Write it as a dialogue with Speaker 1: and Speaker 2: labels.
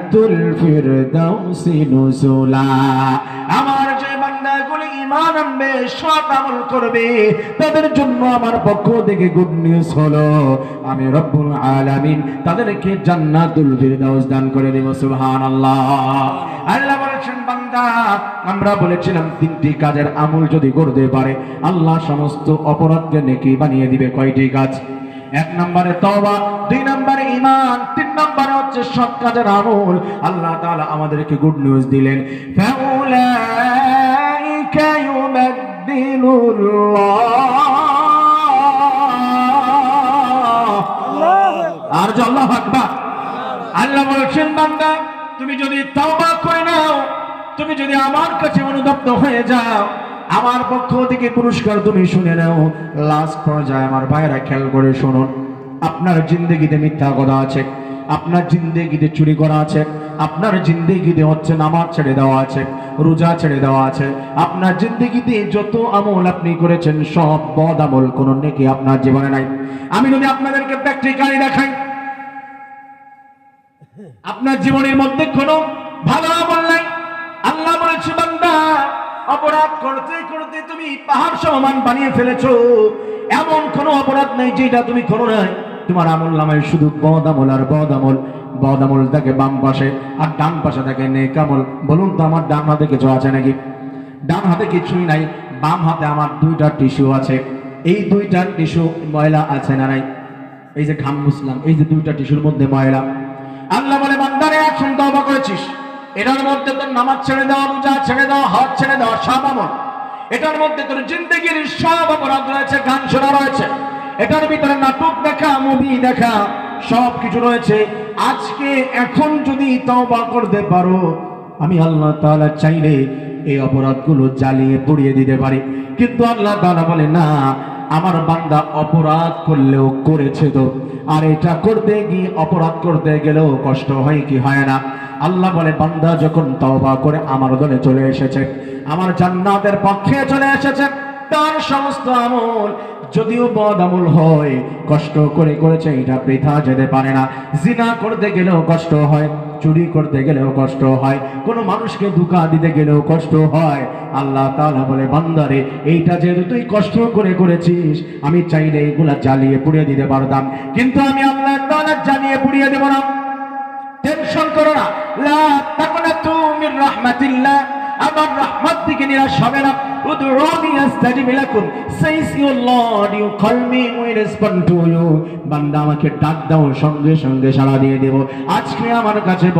Speaker 1: জান্নাতুল ফিরদাউসি নুজুলা। আমার যে বান্দাগুলি ঈমান আনবে, সৎ আমল করবে, তাদের জন্য আমার পক্ষ থেকে গুড নিউজ হলো, আমি রব্বুল আলামিন তাদেরকে জান্নাতুল ফিরদাউস দান করে দেব। সুবহানাল্লাহ। আল্লাহ বলেছেন, বান্দা আমরা বলেছিলাম তিনটি কাজের আমল যদি করতে পারে আল্লাহ সমস্ত অপরাধকে নেকি বানিয়ে দিবে। কয়টি কাজ? এক নম্বরে তওবা, দুই নম্বরে ঈমান, তিন নম্বরে হচ্ছে সৎ কাজের আমল। আল্লাহ তাআলা আমাদেরকে গুড নিউজ দিলেন, ফাউলাইকা ইউবাদদিলুল্লাহ। আর যে আল্লাহু আকবার। আল্লাহ বলেছেন, বান্দা তুমি যদি তওবা করে নাও, তুমি যদি আমার কাছে অনুতপ্ত হয়ে যাও, আমার পক্ষ থেকে পুরস্কার তুমি শুনে নাও। লাস্ট পর্যায়ে আমার ভাইরা খেয়াল করে শুনুন, আপনার জিন্দেগিতে মিথ্যা কথা আছে, আপনার জিন্দেগিতে চুরি করা আছে, আপনার জিন্দেগিতে হচ্ছে নামাজ ছেড়ে দেওয়া আছে, রোজা ছেড়ে দেওয়া আছে, আপনার জিন্দেগিতে যত আমল আপনি করেছেন সব বদ আমল, কোনো নেকি আপনার জীবনে নাই। আমি যদি আপনাদেরকে প্র্যাকটিক্যালি দেখাই, আপনার জীবনের মধ্যে কোনো ভালো আমল নাই। আল্লাহ বলেছে, বান্দা অপরাধ করতে করতে তুমি পাহাড় সমান বানিয়ে ফেলেছো, এমন কোনো অপরাধ নেই যেটা তুমি করো নাই। তোমার আমল নামায় শুধু বদ আমল আর বদ আমল। বদ আমল থাকে বাম পাশে আর ডান পাশে থাকে নেক আমল। বলুন তো আমার ডান হাতে কিছু আছে নাকি? ডান হাতে কিছুই নাই, বাম হাতে আমার দুইটা টিস্যু আছে। এই দুইটা টিস্যু ময়লা আছে না নাই? এই যে ঘাম মুছলাম, এই যে দুইটা টিস্যুর মধ্যে ময়লা। আল্লাহ বলে, বান্দারে এখন তওবা করেছিস, এটার মধ্যে তোর নামাজ ছেড়ে দেওয়া, রোজা ছেড়ে দেওয়া, হজ ছেড়ে দেওয়া সব আমল, এটার মধ্যে তোর জিন্দেগির সব অপরাধ রয়েছে, গান শোনা রয়েছে, এটার ভিতরে নাটক দেখা, মুভি দেখা, সব কিছু রয়েছে। আজকে এখন যদি তওবা করতে পারো, আমি আল্লাহ তাআলা চাইলে এই অপরাধগুলো জ্বালিয়ে পুড়িয়ে দিতে পারি। কিন্তু আল্লাহ তাআলা বলে, না, আমার বান্দা অপরাধ করলেও করেছে তো, আর এটা করতে গিয়ে অপরাধ করতে গেলেও কষ্ট হয় কি হয় না? আল্লাহ বলে, বান্দা যখন তওবা করে আমার দলে চলে এসেছে, আমার জান্নাতের পক্ষে চলে এসেছে, তার সমস্ত আমল যদিও বদ আমল হয়, কষ্ট করে করেছে, এটা বৃথা যেতে পারে না। জিনা করতে গেলেও কষ্ট হয়, চুরি করতে গেলেও কষ্ট হয়, কোনো মানুষকে ধোঁকা দিতে গেলেও কষ্ট হয়। আল্লাহ তাআলা বলে, বান্দারে এইটা যেহেতু তুই কষ্ট করে করেছিস, আমি চাইলে এগুলা জ্বালিয়ে পুড়িয়ে দিতে পারতাম, কিন্তু আমি আল্লাহ তাআলা জ্বালিয়ে পুড়িয়ে দেব না। টেনশন করো না, লা তাকনাতু মির রাহমাতিল্লাহ, আমার রহমত থেকে নিরাশ হবে না। উদউনি আস্তাজিব লাকুম, says your Lord, you call me, we respond to you। বান্দা আমাকে ডাক দাও, সঙ্গে সঙ্গে সাড়া দিয়ে দেব। আজকে আমার কাছে